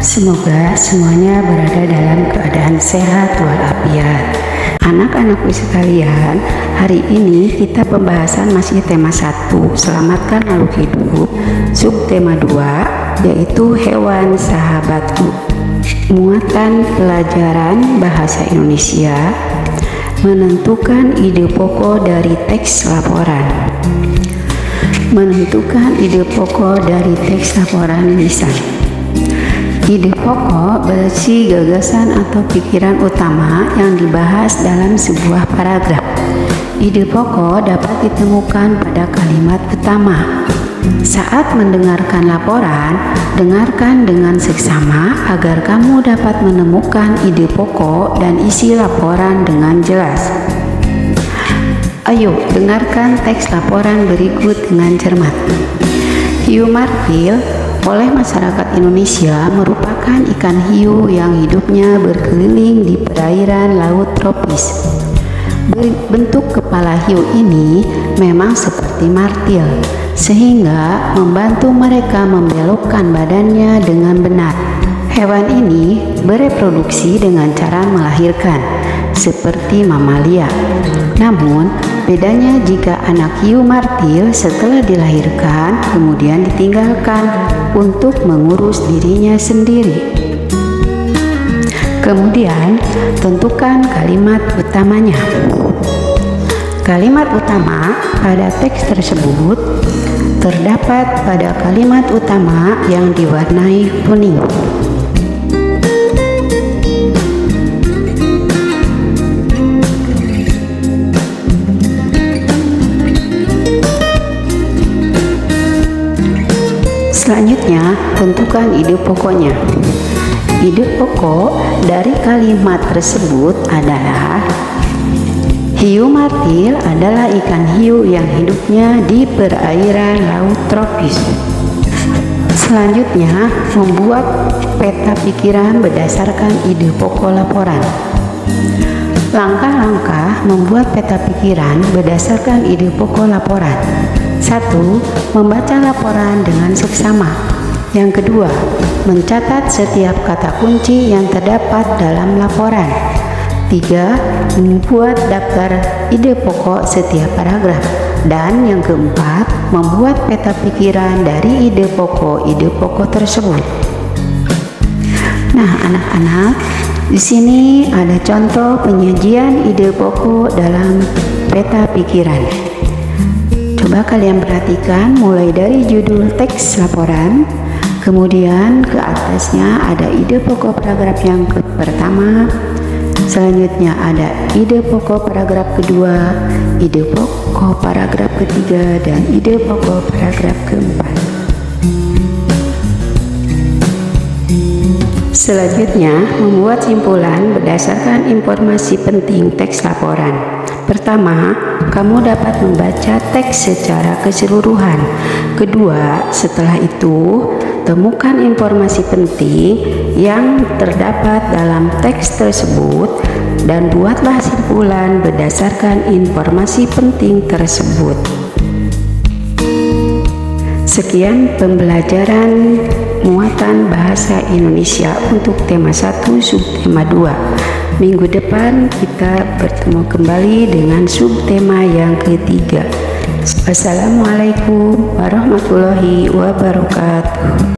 Semoga semuanya berada dalam keadaan sehat walafiat. Anak-anakku sekalian, hari ini kita pembahasan masih tema 1, selamatkan makhluk hidup, subtema 2, yaitu hewan sahabatku. Muatan pelajaran bahasa Indonesia, menentukan ide pokok dari teks laporan. Menentukan ide pokok dari teks laporan lisan. Ide pokok berisi gagasan atau pikiran utama yang dibahas dalam sebuah paragraf. Ide pokok dapat ditemukan pada kalimat pertama. Saat mendengarkan laporan, dengarkan dengan seksama agar kamu dapat menemukan ide pokok dan isi laporan dengan jelas. Ayo, dengarkan teks laporan berikut dengan cermat. Hiu martil oleh masyarakat Indonesia merupakan ikan hiu yang hidupnya berkeliling di perairan laut tropis. Bentuk kepala hiu ini memang seperti martil, sehingga membantu mereka membelokkan badannya dengan benar. Hewan ini bereproduksi dengan cara melahirkan, seperti mamalia. Namun, bedanya jika anak hiu martil setelah dilahirkan kemudian ditinggalkan untuk mengurus dirinya sendiri. Kemudian, tentukan kalimat utamanya. Kalimat utama pada teks tersebut terdapat pada kalimat utama yang diwarnai kuning. Selanjutnya, tentukan ide pokoknya. Ide pokok dari kalimat tersebut adalah: hiu martil adalah ikan hiu yang hidupnya di perairan laut tropis. Selanjutnya, membuat peta pikiran berdasarkan ide pokok laporan. Langkah-langkah membuat peta pikiran berdasarkan ide pokok laporan. 1. Membaca laporan dengan seksama. Yang kedua, mencatat setiap kata kunci yang terdapat dalam laporan. 3. Membuat daftar ide pokok setiap paragraf. Dan yang keempat, membuat peta pikiran dari ide pokok tersebut. Nah, anak-anak, di sini ada contoh penyajian ide pokok dalam peta pikiran. Coba kalian perhatikan mulai dari judul teks laporan, kemudian ke atasnya ada ide pokok paragraf yang pertama, selanjutnya ada ide pokok paragraf kedua, ide pokok paragraf ketiga, dan ide pokok paragraf keempat. Selanjutnya, membuat simpulan berdasarkan informasi penting teks laporan. Pertama, kamu dapat membaca teks secara keseluruhan. Kedua, setelah itu, temukan informasi penting yang terdapat dalam teks tersebut dan buatlah simpulan berdasarkan informasi penting tersebut. Sekian pembelajaran muatan bahasa Indonesia untuk tema 1 subtema 2. Minggu depan kita bertemu kembali dengan subtema yang ketiga. Wassalamualaikum warahmatullahi wabarakatuh.